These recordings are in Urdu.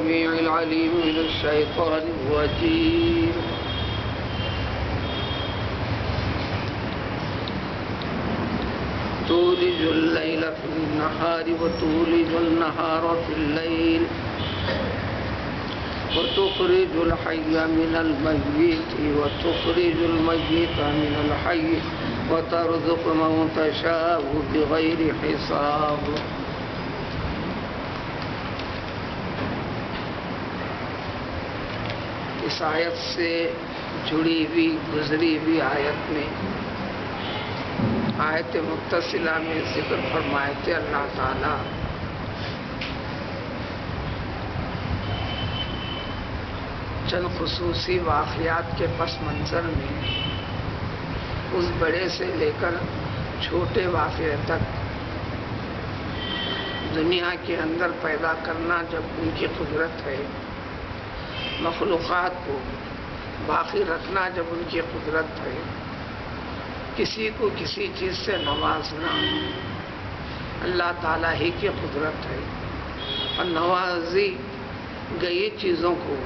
السميع العليم من الشيطان الرجيم. تولج الليل في النهار وتولج النهار في الليل وتخرج الحي من الميت وتخرج الميت من الحي وترزق من تشاء بغير حساب. اس آیت سے جڑی ہوئی گزری ہوئی آیت میں آیت متصلہ میں ذکر فرمائے تھے اللہ تعالیٰ چند خصوصی واقعات کے پس منظر میں اس بڑے سے لے کر چھوٹے واقعے تک دنیا کے اندر پیدا کرنا جب ان کی قدرت ہے، مخلوقات کو باقی رکھنا جب ان کی قدرت ہے، کسی کو کسی چیز سے نوازنا اللہ تعالیٰ ہی کی قدرت ہے، اور نوازی گئی چیزوں کو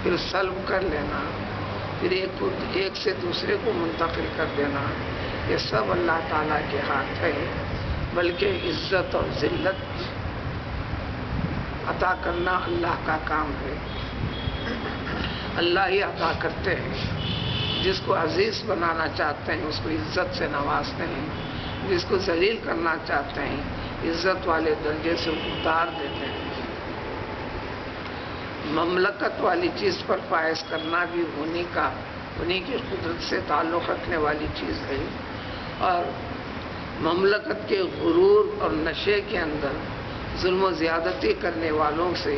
پھر سلب کر لینا، پھر ایک سے دوسرے کو منتقل کر دینا، یہ سب اللہ تعالیٰ کے ہاتھ ہے. بلکہ عزت اور ذلت عطا کرنا اللہ کا کام ہے. اللہ ہی عطا کرتے ہیں. جس کو عزیز بنانا چاہتے ہیں اس کو عزت سے نوازتے ہیں، جس کو ذلیل کرنا چاہتے ہیں عزت والے درجے سے اتار دیتے ہیں. مملکت والی چیز پر فائز کرنا بھی انہیں کی قدرت سے تعلق رکھنے والی چیز ہے، اور مملکت کے غرور اور نشے کے اندر ظلم و زیادتی کرنے والوں سے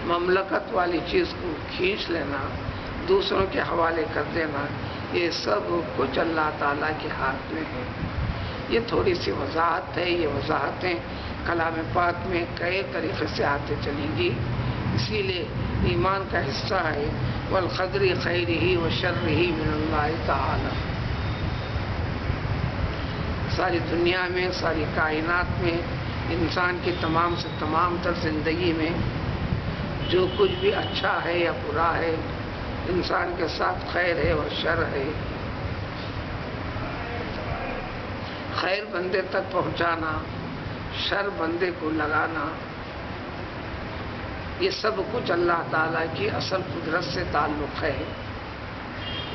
مملکت والی چیز کو کھینچ لینا، دوسروں کے حوالے کر دینا، یہ سب کچھ اللہ تعالیٰ کے ہاتھ میں ہے. یہ تھوڑی سی وضاحت ہے. یہ وضاحتیں کلام پاک میں کئی طریقے سے آتے چلیں گی، اسی لیے ایمان کا حصہ ہے والقدر خیرہ وشرہ من اللہ تعالی. ساری دنیا میں، ساری کائنات میں، انسان کی تمام سے تمام تر زندگی میں جو کچھ بھی اچھا ہے یا برا ہے، انسان کے ساتھ خیر ہے اور شر ہے. خیر بندے تک پہنچانا، شر بندے کو لگانا، یہ سب کچھ اللہ تعالیٰ کی اصل قدرت سے تعلق ہے.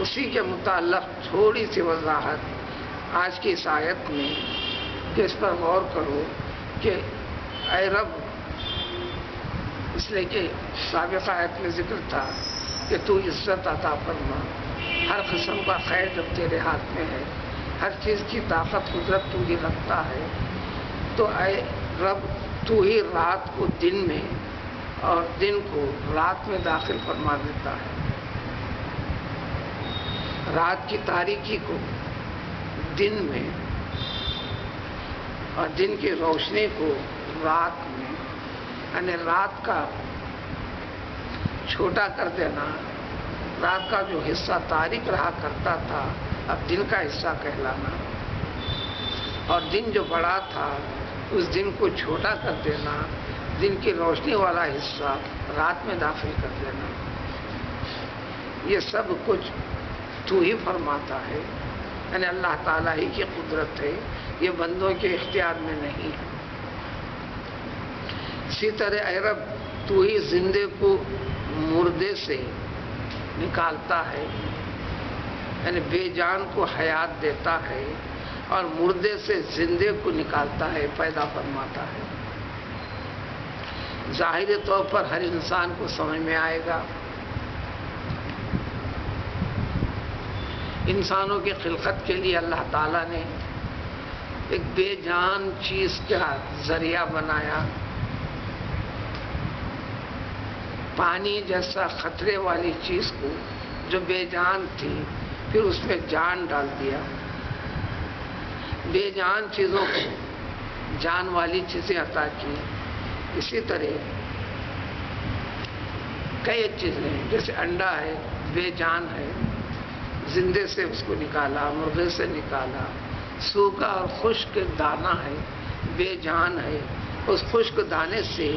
اسی کے متعلق تھوڑی سی وضاحت آج کی اس آیت میں کہ اس پر غور کرو کہ اے رب، اس لیے کہ سابقہ آیت میں ذکر تھا کہ تو عزت عطا فرما، ہر قسم کا خیر جب تیرے ہاتھ میں ہے، ہر چیز کی طاقت قدرت تو ہی رکھتا ہے، تو اے رب تو ہی رات کو دن میں اور دن کو رات میں داخل فرما دیتا ہے، رات کی تاریکی کو دن میں اور دن کی روشنی کو رات میں، یعنی رات کا چھوٹا کر دینا. رات کا جو حصہ تاریک رہا کرتا تھا اب دن کا حصہ کہلانا، اور دن جو بڑا تھا اس دن کو چھوٹا کر دینا، دن کی روشنی والا حصہ رات میں داخل کر دینا. یہ سب کچھ تو ہی فرماتا ہے، یعنی اللہ تعالیٰ ہی کی قدرت ہے، یہ بندوں کے اختیار میں نہیں ہے. اسی طرح اے رب تو ہی زندے کو مردے سے نکالتا ہے، یعنی بے جان کو حیات دیتا ہے اور مردے سے زندے کو نکالتا ہے، پیدا فرماتا ہے. ظاہری طور پر ہر انسان کو سمجھ میں آئے گا. انسانوں کی خلقت کے لیے اللہ تعالیٰ نے ایک بے جان چیز کا ذریعہ بنایا، پانی جیسا خطرے والی چیز کو جو بے جان تھی پھر اس میں جان ڈال دیا. بے جان چیزوں کو جان والی چیزیں عطا کی. اسی طرح کئی چیزیں جیسے انڈا ہے، بے جان ہے، زندے سے اس کو نکالا، مرغے سے نکالا. سوکھا اور خشک دانہ ہے، بے جان ہے، اس خشک دانے سے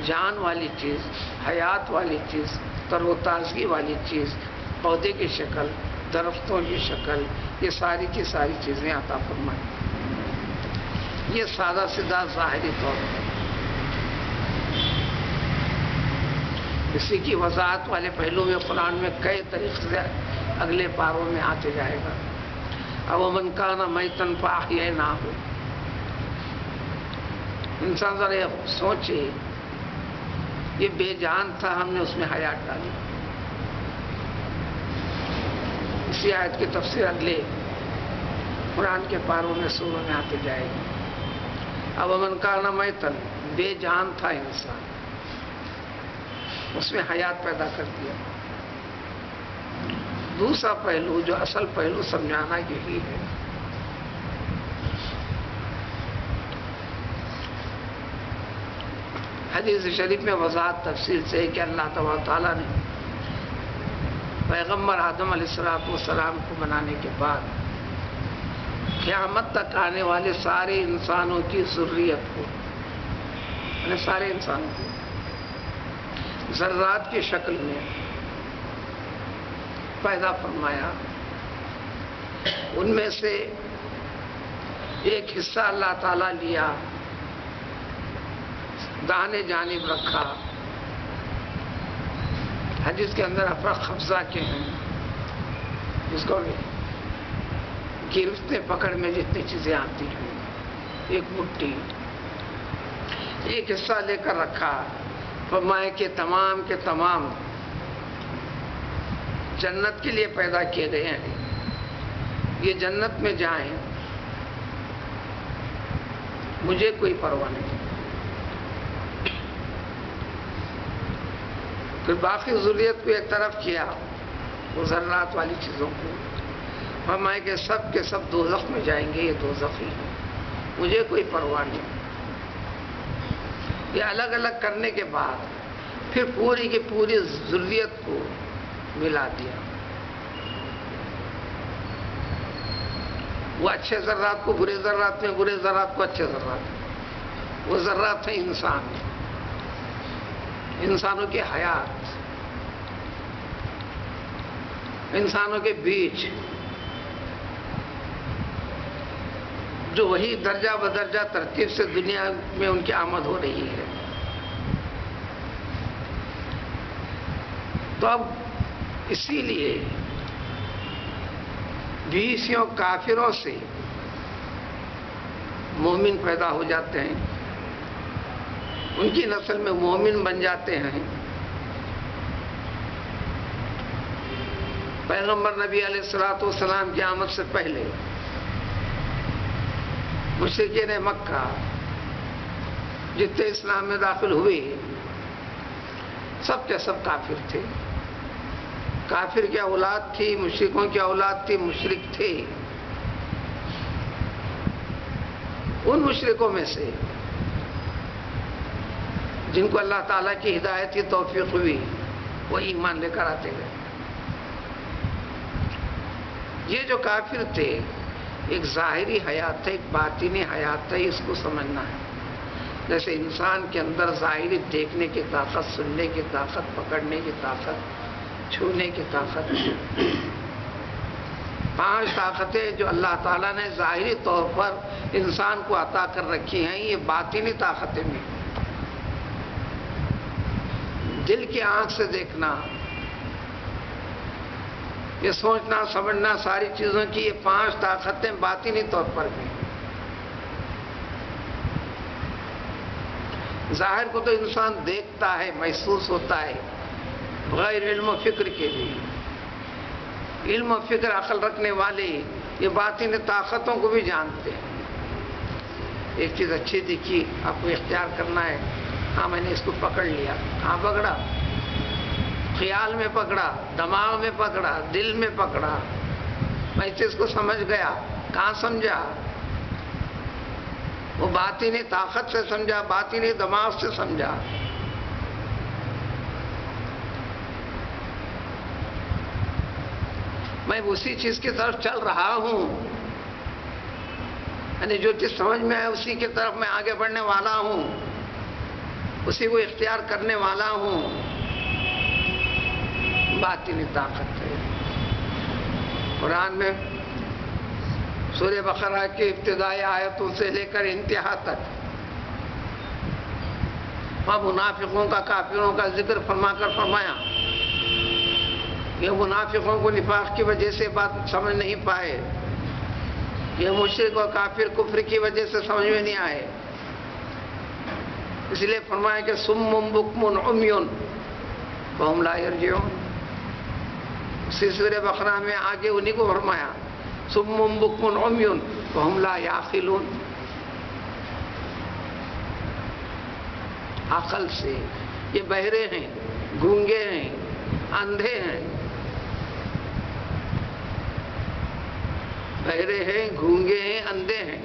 جان والی چیز، حیات والی چیز، تر و تازگی والی چیز، پودے کی شکل، درختوں کی شکل، یہ ساری کی ساری چیزیں عطا فرمائیں. یہ سادہ سیدھا ظاہری طور پر. اسی کی وضاحت والے پہلو میں قرآن میں کئی طریقے سے اگلے پاروں میں آتے جائے گا. اومن کان میتن فاحییناہ. انسان ذرا سوچے، یہ بے جان تھا، ہم نے اس میں حیات ڈالی. اسی آیت کی تفسیر اگلے قرآن کے پاروں میں سوروں میں آتے جائے گی. اومن کان میتن، بے جان تھا انسان، اس میں حیات پیدا کر دیا. دوسرا پہلو جو اصل پہلو سمجھانا یہی ہے، حدیث شریف میں وضاحت تفصیل سے ہے کہ اللہ تبارک تعالیٰ نے پیغمبر آدم علیہ السلام کو بنانے کے بعد قیامت تک آنے والے سارے انسانوں کی ذریت کو، یعنی سارے انسانوں کو ذرات کی شکل میں پیدا فرمایا. ان میں سے ایک حصہ اللہ تعالیٰ لیا، دانے جانب رکھا. حدیث کے اندر افرق قبضہ کے ہیں، جس کو گرفت پکڑ میں جتنی چیزیں آتی ہیں، ایک مٹھی، ایک حصہ لے کر رکھا. فرمایا کہ تمام کے تمام جنت کے لیے پیدا کیے گئے ہیں، یہ جنت میں جائیں، مجھے کوئی پرواہ نہیں. پھر باقی ضروریت کو ایک طرف کیا، وہ ذرات والی چیزوں کو. فرمایا کہ سب کے سب دوزخ میں جائیں گے، یہ دوزخی ہیں، مجھے کوئی پرواہ نہیں. یہ الگ الگ کرنے کے بعد پھر پوری کی پوری ذریت کو ملا دیا. وہ اچھے ذرات کو برے ذرات میں، برے ذرات کو اچھے ذرات میں. وہ ذرات ہیں انسان، انسانوں کی حیات، انسانوں کے بیچ جو وہی درجہ بدرجہ ترتیب سے دنیا میں ان کی آمد ہو رہی ہے. تو اب اسی لیے بیسیوں کافروں سے مومن پیدا ہو جاتے ہیں، ان کی نسل میں مومن بن جاتے ہیں. پیغمبر نبی علیہ السلام کی آمد سے پہلے مشرکین مکہ جتنے اسلام میں داخل ہوئے سب کے سب کافر تھے. کافر کی اولاد تھی، مشرکوں کی اولاد تھی، مشرک تھے. ان مشرکوں میں سے جن کو اللہ تعالیٰ کی ہدایت کی توفیق ہوئی، وہ ایمان لے کر آتے گئے. یہ جو کافر تھے، ایک ظاہری حیات ہے، ایک باطنی حیات ہے، اس کو سمجھنا ہے. جیسے انسان کے اندر ظاہری دیکھنے کی طاقت، سننے کی طاقت، پکڑنے کی طاقت، چھونے کی طاقت، 5 طاقتیں جو اللہ تعالیٰ نے ظاہری طور پر انسان کو عطا کر رکھی ہیں، یہ باطنی طاقتیں بھی. دل کی آنکھ سے دیکھنا، یہ سوچنا سمجھنا، ساری چیزوں کی یہ 5 طاقتیں باطنی طور پر بھی. ظاہر کو تو انسان دیکھتا ہے، محسوس ہوتا ہے، بغیر علم و فکر کے بھی. علم و فکر عقل رکھنے والے یہ باطنی طاقتوں کو بھی جانتے ہیں. ایک چیز اچھی دکھی، آپ کو اختیار کرنا ہے، ہاں میں نے اس کو پکڑ لیا. کہاں پکڑا؟ خیال میں پکڑا، دماغ میں پکڑا، دل میں پکڑا. میں اس چیز کو سمجھ گیا. کہاں سمجھا؟ وہ باطنی طاقت سے سمجھا، باطنی دماغ سے سمجھا. میں اسی چیز کی طرف چل رہا ہوں، یعنی جو چیز سمجھ میں آئے اسی کی طرف میں آگے بڑھنے والا ہوں. اسی کو اختیار کرنے والا ہوں، باطنی طاقت ہے۔ قرآن میں سورہ بقرہ کی ابتدائی آیتوں سے لے کر انتہا تک وہاں منافقوں کا، کافروں کا ذکر فرما کر فرمایا یہ منافقوں کو نفاق کی وجہ سے بات سمجھ نہیں پائے، یہ مشرک اور کافر کفر کی وجہ سے سمجھ میں نہیں آئے، اس لیے فرمایا کہ صم بکم عمی فہم لا یرجعون۔ اسی سورہ بقرہ میں آگے انہی کو فرمایا صم بکم عمی فہم لا یعقلون۔ عقل سے یہ بہرے ہیں، گونگے ہیں، اندھے ہیں، بہرے ہیں، گونگے ہیں، اندھے ہیں۔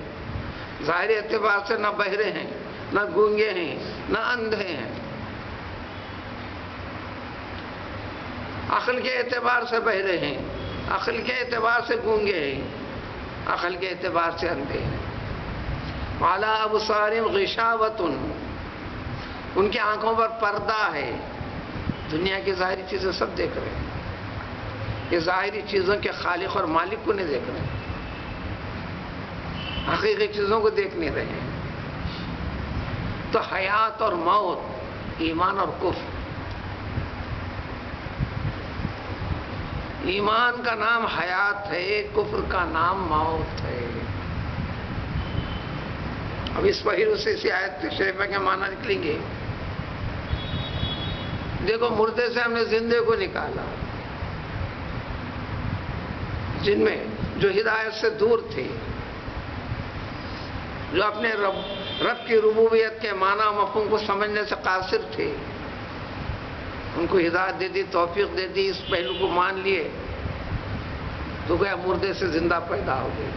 ظاہری اعتبار سے نہ بہرے ہیں، نہ گونگے ہیں، نہ اندھے ہیں، عقل کے اعتبار سے بہرے ہیں، عقل کے اعتبار سے گونگے ہیں، عقل کے اعتبار سے اندھے ہیں۔ وعلی ابصارہم غشاوۃ، ان کی آنکھوں پر پردہ ہے، دنیا کی ظاہری چیزیں سب دیکھ رہے ہیں، یہ ظاہری چیزوں کے خالق اور مالک کو نہیں دیکھ رہے، حقیقی چیزوں کو دیکھ نہیں رہے ہیں۔ تو حیات اور موت، ایمان اور کفر، ایمان کا نام حیات ہے، کفر کا نام موت ہے۔ اب اس پہلو سے اسی آیت شریفہ کے معنی نکلیں گے۔ دیکھو مردے سے ہم نے زندے کو نکالا، جن میں جو ہدایت سے دور تھے، جو اپنے رب کی ربوبیت کے معنی مفہوم کو سمجھنے سے قاصر تھے، ان کو ہدایت دے دی، توفیق دے دی، اس پہلو کو مان لیے تو گیا مردے سے زندہ پیدا ہو گئے۔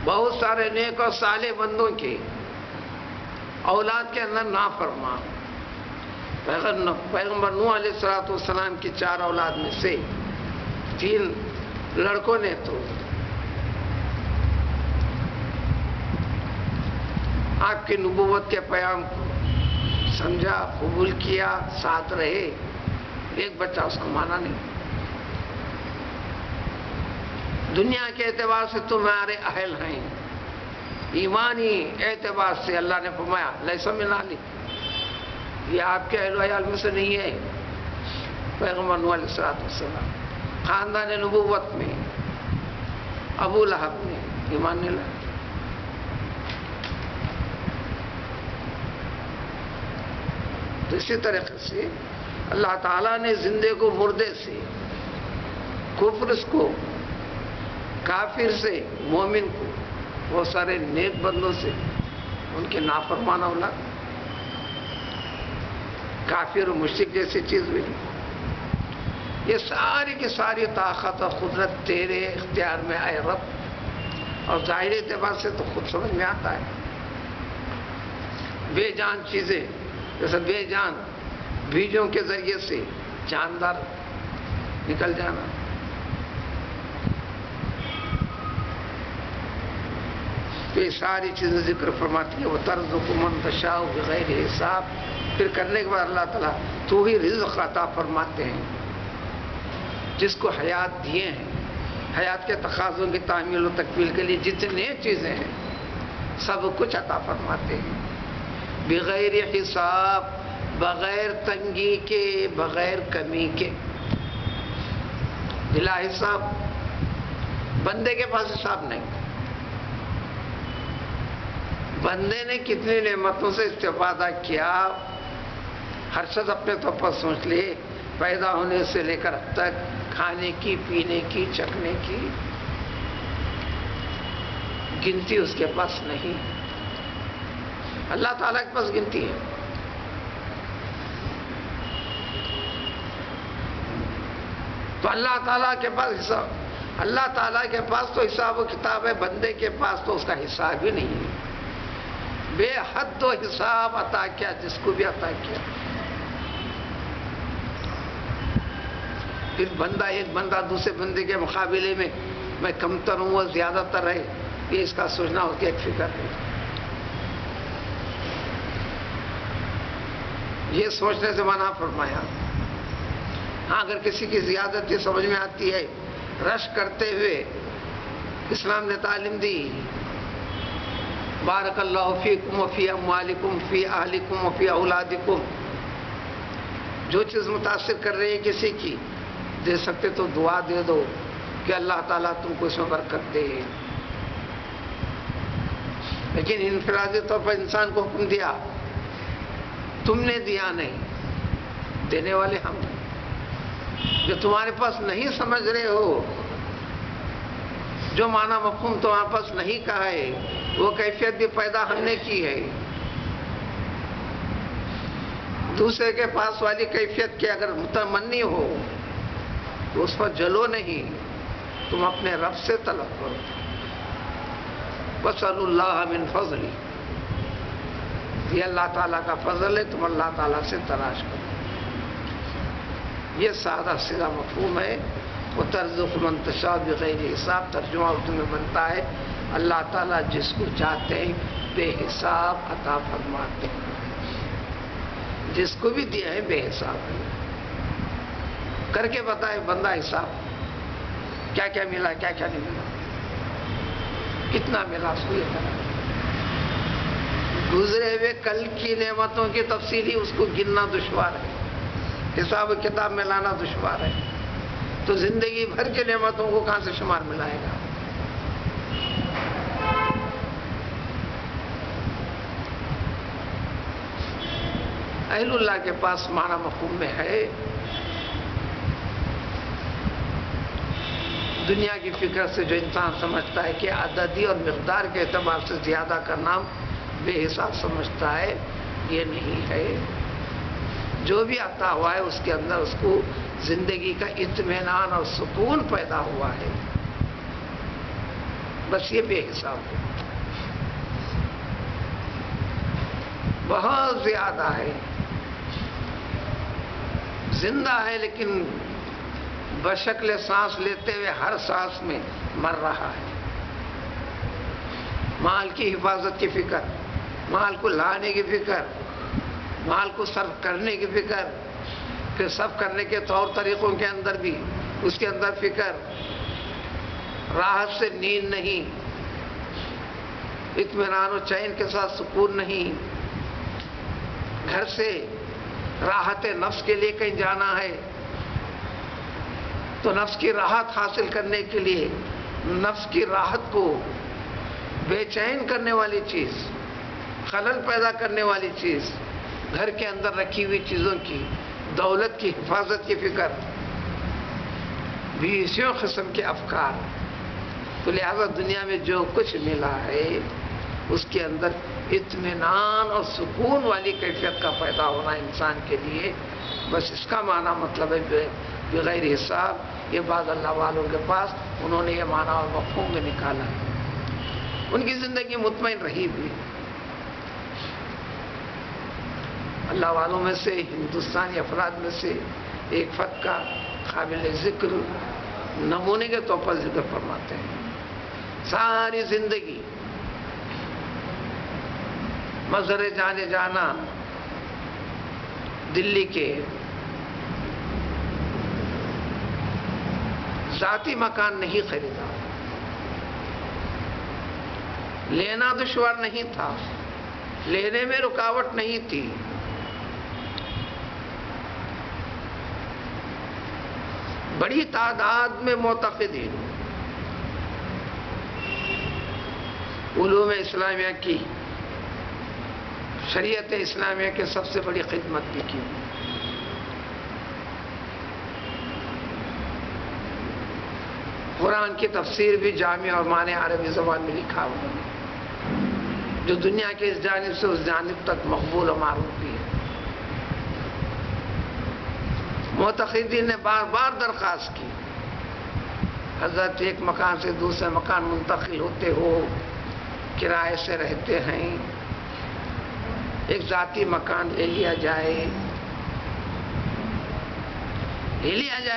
بہت سارے نیک اور صالح بندوں کے اولاد کے اندر نافرمان، پیغمبر نوح علیہ السلام کی 4 اولاد میں سے 3 لڑکوں نے تو آپ کی نبوت کے پیام کو سمجھا، قبول کیا، ساتھ رہے، ایک بچہ اس کو مانا نہیں۔ دنیا کے اعتبار سے تمہارے اہل ہیں، ایمانی اعتبار سے اللہ نے فرمایا لیس من اہلک، یہ آپ کے اہل و عیال میں سے نہیں ہے۔ پیغمبر نوح علیہ السلام خاندان نبوت میں ابو لہب نے ایمان نہیں لایا۔ تو اسی طریقے سے اللہ تعالیٰ نے زندے کو مردے سے، کفر کو کافر سے، مومن کو بہت سارے نیک بندوں سے، ان کے نافرمان اولاد، کافر و مشرک جیسی چیز بھی نہیں۔ یہ ساری کی ساری طاقت اور قدرت تیرے اختیار میں آئے رب، اور ظاہری اعتبار سے تو خود سمجھ میں آتا ہے۔ بے جان چیزیں، جیسے بے جان بیجوں کے ذریعے سے جاندار نکل جانا، تو یہ ساری چیزیں ذکر فرماتی ہے۔ وہ ترزق من تشاء بغیر حساب، پھر کرنے کے بعد اللہ تعالیٰ تو ہی رزق عطا فرماتے ہیں جس کو حیات دیے ہیں، حیات کے تقاضوں کی تعمیل و تکمیل کے لیے جتنے چیزیں ہیں سب کچھ عطا فرماتے ہیں بغیر حساب، بغیر تنگی کے، بغیر کمی کے، بلا حساب۔ بندے کے پاس حساب نہیں، بندے نے کتنی نعمتوں سے استفادہ کیا، ہر شخص اپنے طور پر سوچ لے، پیدا ہونے سے لے کر اب تک کھانے کی، پینے کی، چکھنے کی گنتی اس کے پاس نہیں۔ اللہ تعالیٰ کے پاس گنتی ہے۔ تو اللہ تعالیٰ کے پاس حساب، اللہ تعالیٰ کے پاس تو حساب و کتاب ہے، بندے کے پاس تو اس کا حساب ہی نہیں ہے۔ بے حد و حساب عطا کیا جس کو بھی عطا کیا۔ پھر بندہ، ایک بندہ دوسرے بندے کے مقابلے میں کمتر ہوں، وہ زیادہ تر ہے، یہ اس کا سوچنا اس کی ایک فکر ہے۔ یہ سوچنے سے منع فرمایا. ہاں اگر کسی کی زیادتی سمجھ میں آتی ہے رش کرتے ہوئے اسلام نے تعلیم دی بارک اللہ فیکم وفی اموالکم فی اہلکم وفی اولادکم. جو چیز متاثر کر رہی ہے کسی کی دے سکتے تو دعا دے دو کہ اللہ تعالیٰ تم کو اس میں برکت دے. لیکن انفرادی طور پر انسان کو حکم دیا تم نے دیا نہیں دینے والے ہم. جو تمہارے پاس نہیں سمجھ رہے ہو جو معنی مفہوم تمہارے پاس نہیں کہا ہے وہ کیفیت بھی پیدا ہم نے کی ہے. دوسرے کے پاس والی کیفیت کے اگر متمنی ہو تو اس پر جلو نہیں تم اپنے رب سے طلب کرو. وَاسْأَلُوا اللَّهَ مِنْ فَضْلِهِ. یہ اللہ تعالیٰ کا فضل ہے تم اللہ تعالیٰ سے تلاش کرو. یہ سادہ سیدھا مفہوم ہے. وَتَرْزُقُ مَن تَشَاءُ بِغَيْرِ حساب. ترجمہ اردو میں بنتا ہے اللہ تعالیٰ جس کو چاہتے ہیں بے حساب عطا فرماتے ہیں. جس کو بھی دیا ہے بے حساب کر کے بتائے بندہ حساب کیا کیا ملا کیا کیا نہیں ملا کتنا ملا اس کو یہ کرا. گزرے ہوئے کل کی نعمتوں کی تفصیلی اس کو گننا دشوار ہے حساب و کتاب میں لانا دشوار ہے. تو زندگی بھر کی نعمتوں کو کہاں سے شمار ملائے گا. اہل اللہ کے پاس معنی مفہوم میں ہے دنیا کی فکر سے جو انسان سمجھتا ہے کہ عددی اور مقدار کے اعتبار سے زیادہ کرنا بے حساب سمجھتا ہے یہ نہیں ہے. جو بھی عطا ہوا ہے اس کے اندر اس کو زندگی کا اطمینان اور سکون پیدا ہوا ہے بس یہ بے حساب ہے. بہت زیادہ ہے زندہ ہے لیکن بشکل سانس لیتے ہوئے ہر سانس میں مر رہا ہے. مال کی حفاظت کی فکر مال کو لانے کی فکر مال کو صرف کرنے کی فکر پھر صرف کرنے کے طور طریقوں کے اندر بھی اس کے اندر فکر راحت سے نیند نہیں اطمینان و چین کے ساتھ سکون نہیں. گھر سے راحت نفس کے لیے کہیں جانا ہے تو نفس کی راحت حاصل کرنے کے لیے نفس کی راحت کو بے چین کرنے والی چیز خلل پیدا کرنے والی چیز گھر کے اندر رکھی ہوئی چیزوں کی دولت کی حفاظت کی فکر بھی اسی قسم کے افکار. تو لہذا دنیا میں جو کچھ ملا ہے اس کے اندر اطمینان اور سکون والی کیفیت کا پیدا ہونا انسان کے لیے بس اس کا معنی مطلب ہے بغیر حساب. یہ بعض اللہ والوں کے پاس انہوں نے یہ معنی اور مفہوم میں نکالا ان کی زندگی مطمئن رہی بھی. اللہ والوں میں سے ہندوستانی افراد میں سے ایک فرد کا قابل ذکر نمونے کے طور پر ذکر فرماتے ہیں. ساری زندگی مظہر جانے جانا دلی کے ذاتی مکان نہیں خریدا. لینا دشوار نہیں تھا لینے میں رکاوٹ نہیں تھی. بڑی تعداد میں معتقدین علوم اسلامیہ کی شریعت اسلامیہ کے سب سے بڑی خدمت بھی کی. قرآن کی تفسیر بھی جامع اور معنی عربی زبان میں لکھا ہوا ہے جو دنیا کے اس جانب سے اس جانب تک مقبول و معروف بھی ہے. معتقدین نے بار بار درخواست کی حضرت ایک مکان سے دوسرے مکان منتقل ہوتے ہو کرائے سے رہتے ہیں ایک ذاتی مکان لے لیا جائے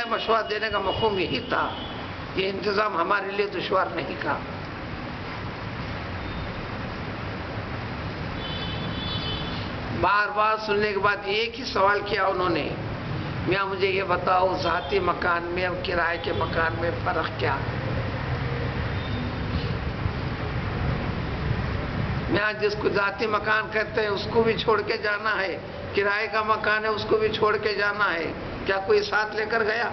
مشورہ دینے کا مفہوم یہی تھا. یہ انتظام ہمارے لیے دشوار نہیں تھا. بار بار سننے کے بعد ایک ہی سوال کیا انہوں نے، میاں مجھے یہ بتاؤ ذاتی مکان میں اور کرائے کے مکان میں فرق کیا ہے؟ میاں جس کو ذاتی مکان کہتے ہیں اس کو بھی چھوڑ کے جانا ہے، کرائے کا مکان ہے اس کو بھی چھوڑ کے جانا ہے، کیا کوئی ساتھ لے کر گیا؟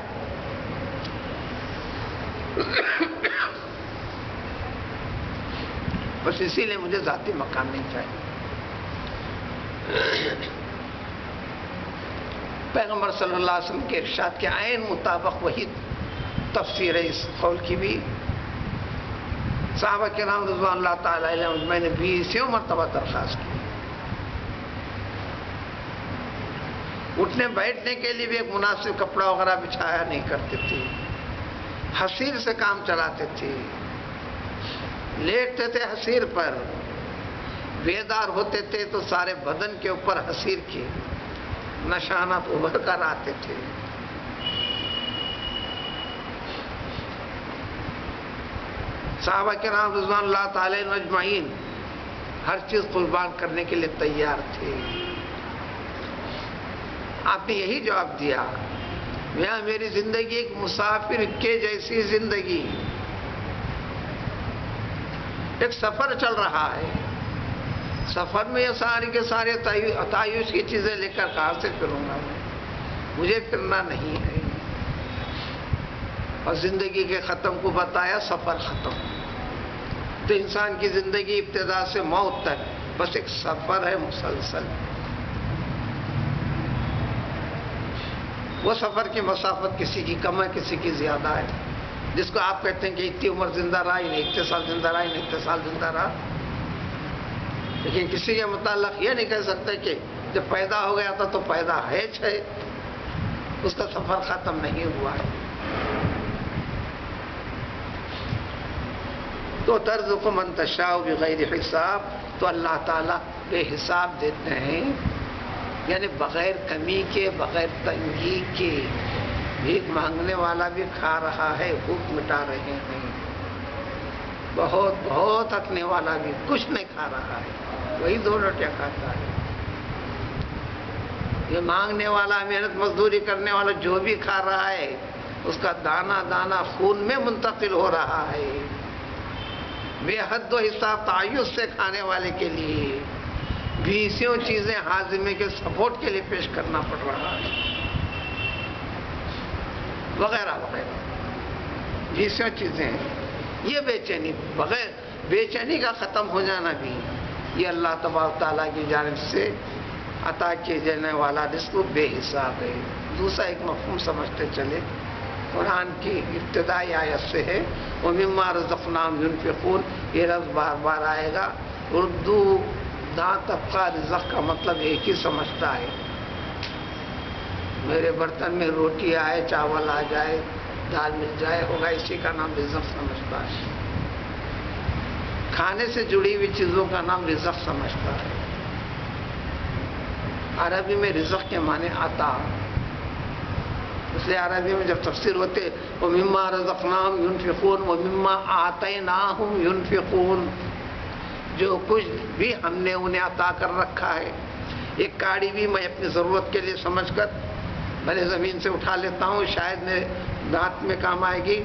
بس اسی لیے مجھے ذاتی مکان نہیں چاہیے۔ پیغمبر صلی اللہ علیہ وسلم کے ارشاد کے عین مطابق وہی تفسیر ہے اس قول کی بھی۔ صحابہ کرام رضوان اللہ تعالی علیہم میں نے 20 مرتبہ درخواست کی، اٹھنے بیٹھنے کے لیے بھی ایک مناسب کپڑا وغیرہ بچھایا نہیں کرتے تھے، حصیر سے کام چلاتے تھے، لیٹتے تھے حصیر پر، بیدار ہوتے تھے تو سارے بدن کے اوپر حصیر کے نشانات ابھر کر آتے تھے۔ صحابہ کرام رضوان اللہ تعالی اجمعین ہر چیز قربان کرنے کے لیے تیار تھے۔ آپ نے یہی جواب دیا، میاں میری زندگی ایک مسافر کے جیسی زندگی، ایک سفر چل رہا ہے، سفر میں یہ ساری کے سارے تعیش کی چیزیں لے کر کہاں سے پھروں گا میں؟ مجھے پھرنا نہیں ہے۔ اور زندگی کے ختم کو بتایا سفر ختم، تو انسان کی زندگی ابتدا سے موت تک بس ایک سفر ہے مسلسل۔ وہ سفر کی مسافت کسی کی کم ہے کسی کی زیادہ ہے، جس کو آپ کہتے ہیں کہ اتنی عمر زندہ رہا، انہیں اتنے سال زندہ رہا، انہیں اتنے سال زندہ رہا، لیکن کسی کے متعلق یہ نہیں کہہ سکتے کہ جب پیدا ہو گیا تھا تو پیدا ہے، اس کا سفر ختم نہیں ہوا ہے۔ تو ترزق من تشاء بغیر حساب، تو اللہ تعالیٰ بے حساب دیتے ہیں، یعنی بغیر کمی کے، بغیر تنگی کے۔ بھیک مانگنے والا بھی کھا رہا ہے، بھوک مٹا رہے ہیں، بہت بہت ہکنے والا بھی کچھ نہیں کھا رہا ہے، وہی 2 روٹیاں کھاتا ہے۔ یہ مانگنے والا، محنت مزدوری کرنے والا جو بھی کھا رہا ہے، اس کا دانہ دانہ خون میں منتقل ہو رہا ہے۔ بے حد و حساب تعیش سے کھانے والے کے لیے 20 چیزیں ہاضمے کے سپورٹ کے لیے پیش کرنا پڑ رہا ہے، وغیرہ وغیرہ 20 چیزیں ہیں۔ یہ بے چینی، بغیر بے چینی کا ختم ہو جانا بھی یہ اللہ تبارک تعالیٰ کی جانب سے عطا کیے جانے والا رزق بے حساب ہے۔ دوسرا ایک مفہوم سمجھتے چلے، قرآن کی ابتدائی آیت سے ہے وَمِمَّا رَزَقْنَاهُمْ يُنْفِقُونَ، یہ لفظ بار بار آئے گا۔ اردو داں طبقہ رزق کا مطلب ایک ہی سمجھتا ہے، میرے برتن میں روٹی آئے، چاول آ جائے، دال مل جائے، ہوگا، اسی کا نام رزق سمجھتا ہے۔ کھانے سے جڑی ہوئی چیزوں کا نام رزق سمجھتا ہے۔ عربی میں رزق کے معنی عطا، اس لیے عربی میں جب تفسیر ہوتے وَمِمَّا رَزَقْنَاهُمْ يُنْفِقُونَ وَمِمَّا آتَيْنَاهُمْ يُنْفِقُونَ، جو کچھ بھی ہم نے انہیں عطا کر رکھا ہے۔ ایک کاڑی بھی میں اپنی ضرورت کے لیے سمجھ کر بھلے زمین سے اٹھا لیتا ہوں، شاید میرے دانت میں کام آئے گی،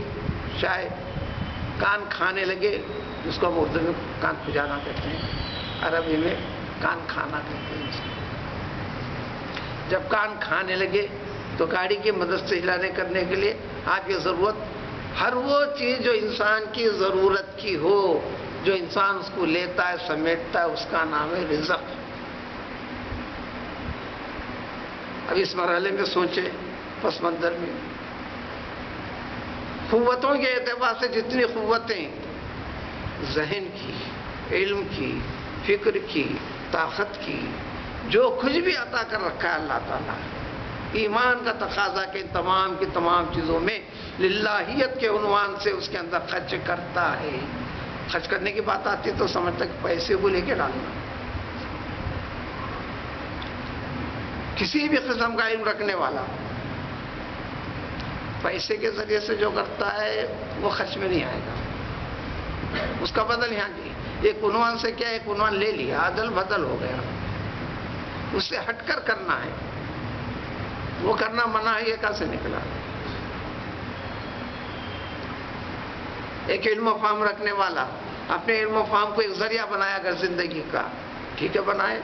شاید کان کھانے لگے، جس کو ہم اردو میں کان کھجانا کہتے ہیں، عربی میں کان کھانا کہتے ہیں۔ جب کان کھانے لگے تو گاڑی کی مدد سے ہلانے کرنے کے لیے آپ کی ضرورت، ہر وہ چیز جو انسان کی ضرورت کی ہو، جو انسان اس کو لیتا ہے، سمیٹتا ہے، اس کا نام ہے رزق۔ اب اس مرحلے میں سوچیں، پس منظر میں قوتوں کے اعتبار سے جتنی قوتیں ذہن کی، علم کی، فکر کی، طاقت کی، جو کچھ بھی عطا کر رکھا ہے اللہ تعالیٰ، ایمان کا تقاضا کہ تمام کی تمام چیزوں میں للہیت کے عنوان سے اس کے اندر خرچ کرتا ہے۔ خرچ کرنے کی بات آتی تو سمجھتا کہ پیسے کو لے کے ڈالنا، کسی بھی قسم کا علم رکھنے والا پیسے کے ذریعے سے جو کرتا ہے وہ خرچ میں نہیں آئے گا، اس کا بدل یہاں کی ایک عنوان سے کیا ایک عنوان لے لیا، عدل بدل ہو گیا، اس سے ہٹ کر کرنا ہے. وہ کرنا منع ہے، یہ کہاں سے نکلا؟ ایک علم و فہم رکھنے والا اپنے علم و فہم کو ایک ذریعہ بنایا اگر زندگی کا، ٹھیک ہے بنائے،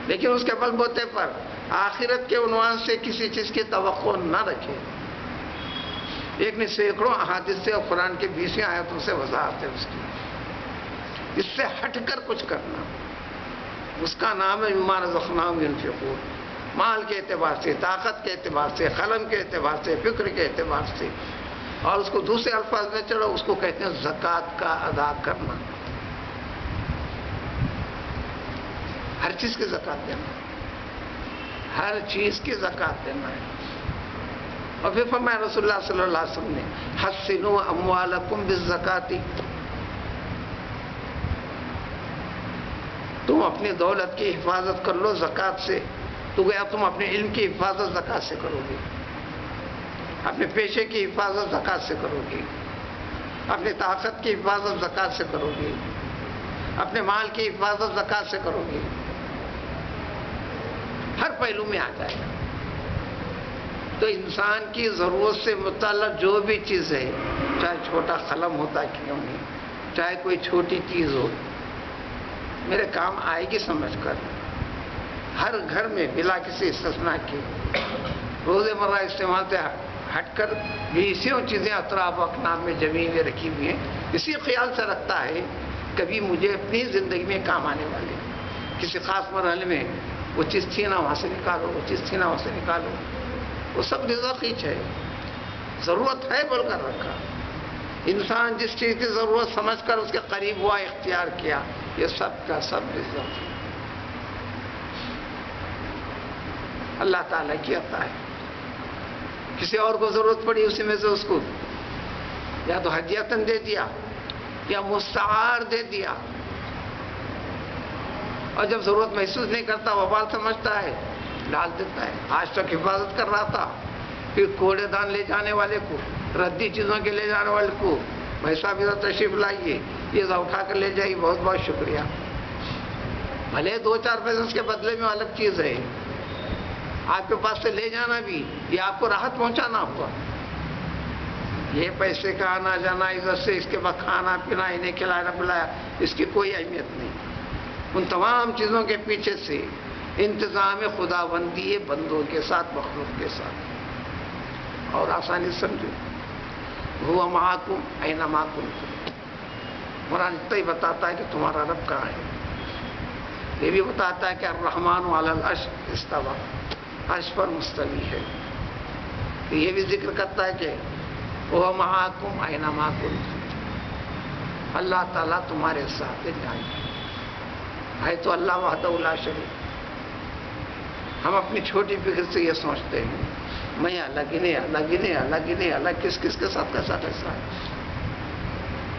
لیکن اس کے بل بوتے پر آخرت کے عنوان سے کسی چیز کی توقع نہ رکھے. ایک نے سینکڑوں احادیث سے اور قرآن کے 20 آیتوں سے وضاحت ہے اس کی. اس سے ہٹ کر کچھ کرنا، اس کا نام ہے مما رزقناہم ینفقون. مال کے اعتبار سے، طاقت کے اعتبار سے، قلم کے اعتبار سے، فکر کے اعتبار سے، اور اس کو دوسرے الفاظ میں چلو اس کو کہتے ہیں زکوٰۃ کا ادا کرنا. ہر چیز کی زکوٰۃ دینا، ہر چیز کی زکوٰۃ دینا ہے. اور پھر فرمایا رسول اللہ صلی اللہ علیہ وسلم نے حسنوا اموالکم بالزکاۃ، تم اپنی دولت کی حفاظت کر لو زکوٰۃ سے. تو گیا تم اپنے علم کی حفاظت زکوٰۃ سے کرو گے، اپنے پیشے کی حفاظت زکوٰۃ سے کرو گے، اپنی طاقت کی حفاظت زکوٰۃ سے کرو گے، اپنے مال کی حفاظت زکوٰۃ سے کرو گے. ہر پہلو میں آ جائے گا. تو انسان کی ضرورت سے متعلق جو بھی چیز ہے، چاہے چھوٹا قلم ہوتا کیوں نہیں، چاہے کوئی چھوٹی چیز ہو، میرے کام آئے گی سمجھ کر. ہر گھر میں بلا کسی استثناء کے روزمرہ استعمال سے ہٹ کر 20 چیزیں اطراف و اکناف میں جمی ہوئی رکھی ہوئی ہیں. اسی خیال سے رکھتا ہے کبھی مجھے اپنی زندگی میں کام آنے والے. کسی خاص مرحلے میں وہ چیز تھی نا وہاں سے نکالو، وہ چیز تھی نا وہاں سے نکالو. وہ سب رضا خیچ ہے، ضرورت ہے بول کر رکھا. انسان جس چیز کی ضرورت سمجھ کر اس کے قریب ہوا، اختیار کیا، یہ سب کا سب رضا اللہ تعالیٰ کی عطا ہے. کسی اور کو ضرورت پڑی اسی میں سے اس کو یا تو ہدیتاً دے دیا یا مستعار دے دیا، اور جب ضرورت محسوس نہیں کرتا وبال سمجھتا ہے ڈال دیتا ہے. آج تک حفاظت کر رہا تھا، پھر کوڑے دان لے جانے والے کو، ردی چیزوں کے لے جانے والے کو بھائی صاحب ادھر تشریف لائیے، یہ ذرا اٹھا کر لے جائیے، بہت بہت شکریہ. بھلے 2-4 پیسے اس کے بدلے میں الگ چیز ہے، آپ کے پاس سے لے جانا بھی یہ آپ کو راحت پہنچانا ہوا. یہ پیسے کا آنا جانا ادھر سے، اس کے بعد کھانا پینا، انہیں کھلانا پلایا، اس کی کوئی اہمیت نہیں. ان تمام چیزوں کے پیچھے سے انتظام خدا بندی ہے بندوں کے ساتھ، مخلوق کے ساتھ. اور آسانی سمجھو، وہ معکم اینما کنتم. قرآن اتنا ہی بتاتا ہے کہ تمہارا رب کہاں ہے. یہ بھی بتاتا ہے کہ الرحمن علی العرش استویٰ، عرش پر مستوی ہے. یہ بھی ذکر کرتا ہے کہ وہ معکم اینما کنتم، اللہ تعالیٰ تمہارے ساتھ ہے. تو اللہ وحدہ لا شریک. ہم اپنی چھوٹی فکر سے یہ سوچتے ہیں میں الگ ہی نہیں، الگ ہی نہیں، الگ ہی نہیں، الگ کس کس کے ساتھ کیسا کیسا ہے.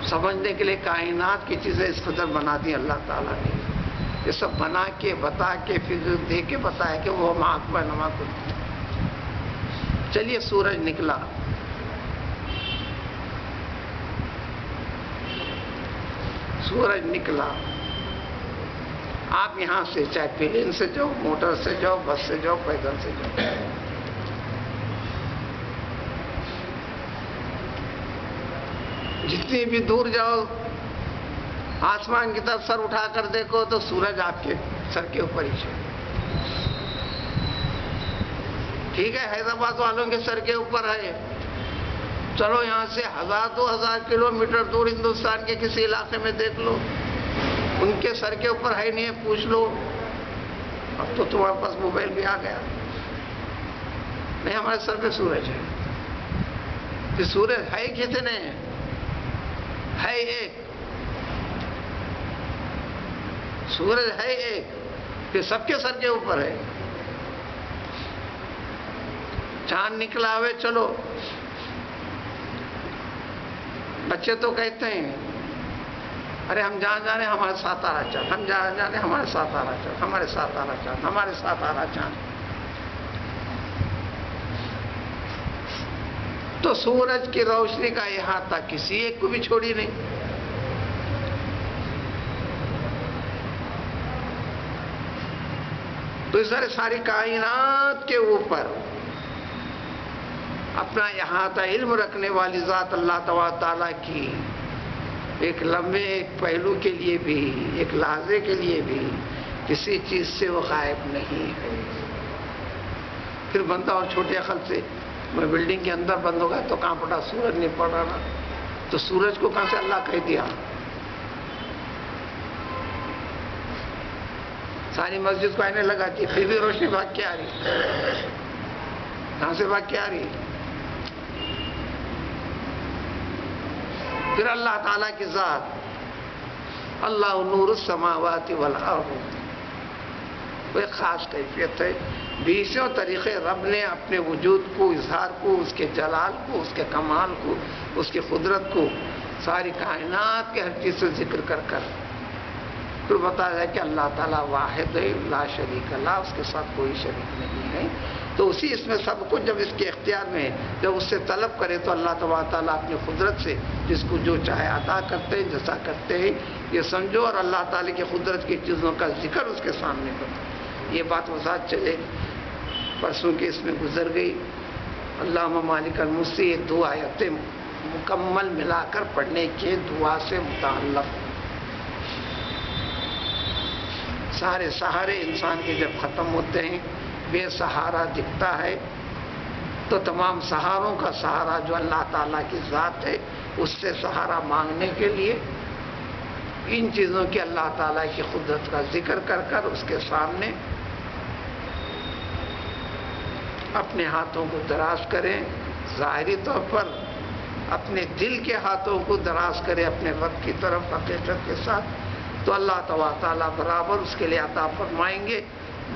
سمجھنے کے لیے کائنات کی چیزیں اس قدر بنا دی اللہ تعالیٰ نے. یہ سب بنا کے بتا کے فکر دے کے بتایا کہ وہ معکم اینما کنتم. چلیے سورج نکلا، سورج نکلا. آپ یہاں سے چاہے پلین سے جاؤ، موٹر سے جاؤ، بس سے جاؤ، پیدل سے جاؤ، جتنی بھی دور جاؤ، آسمان کی طرف سر اٹھا کر دیکھو تو سورج آپ کے سر کے اوپر ہی ہے. ٹھیک ہے حیدرآباد والوں کے سر کے اوپر ہے، چلو یہاں سے 1000-2000 کلومیٹر دور ہندوستان کے کسی علاقے میں دیکھ لو، ان کے سر کے اوپر ہے نہیں ہے، پوچھ لو. اب تو تمہارے پاس موبائل بھی آ گیا. نہیں، ہمارے سر پہ سورج ہے. کہ سورج ہے کتنے؟ ہے ایک. سورج ہے ایک، کہ سب کے سر کے اوپر ہے. چاند نکلا ہوئے چلو، بچے تو کہتے ہیں ارے ہم جہاں جانے ہمارے ساتھ آ رہا چاند، ہم جہاں جانے ہمارے ساتھ آ رہا چاند، ہمارے ساتھ آ رہا چاند، ہمارے ساتھ آ رہا چاند. تو سورج کی روشنی کا احاطہ کسی ایک کو بھی چھوڑی نہیں. تو اس طرح ساری کائنات کے اوپر اپنا احاطہ علم رکھنے والی ذات اللہ تبارک تعالیٰ کی ایک لمحے ایک پہلو کے لیے بھی، ایک لحظے کے لیے بھی کسی چیز سے وہ غائب نہیں ہے۔ پھر بندہ اور چھوٹے عقل سے میں بلڈنگ کے اندر بند ہو گیا تو کہاں پڑا سورج نہیں پڑ رہا، تو سورج کو کہاں سے اللہ کہہ دیا؟ ساری مسجد کو آئینے لگاتی پھر بھی روشنی بھاگ کے آ رہی، کہاں سے بھاگ کے آ رہی؟ پھر اللہ تعالیٰ کی ذات اللہ نور السماوات والارض، وہ ایک خاص کیفیت ہے۔ بیسوں طریقے رب نے اپنے وجود کو، اظہار کو، اس کے جلال کو، اس کے کمال کو، اس کی قدرت کو ساری کائنات کے ہر چیز سے ذکر کر پھر بتایا جائے کہ اللہ تعالیٰ واحد ہے، لا شریک اللہ، اس کے ساتھ کوئی شریک نہیں ہے۔ تو اسی اس میں سب کچھ جب اس کے اختیار میں ہے، جب اس سے طلب کرے تو اللہ تبارک تعالیٰ اپنی قدرت سے جس کو جو چاہے عطا کرتے ہیں، جیسا کرتے ہیں، یہ سمجھو۔ اور اللہ تعالیٰ کی قدرت کی چیزوں کا ذکر اس کے سامنے کرو۔ یہ بات وضاحت چلے پرسوں کی اس میں گزر گئی۔ اللہم مالک الملک، یہ دو آیتیں مکمل ملا کر پڑھنے کے دعا سے متعلق۔ سارے سہارے انسان کے جب ختم ہوتے ہیں، بے سہارا دکھتا ہے، تو تمام سہاروں کا سہارا جو اللہ تعالیٰ کی ذات ہے، اس سے سہارا مانگنے کے لیے ان چیزوں کی اللہ تعالیٰ کی قدرت کا ذکر کر اس کے سامنے اپنے ہاتھوں کو دراز کریں، ظاہری طور پر اپنے دل کے ہاتھوں کو دراز کریں اپنے رب کی طرف حقیقت کے ساتھ، تو اللہ تعالیٰ برابر اس کے لیے عطا فرمائیں گے،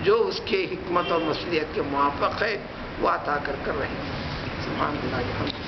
جو اس کے حکمت اور مصلحت کے موافق ہے وہ عطا کر رہیں گے۔ سبحان اللہ۔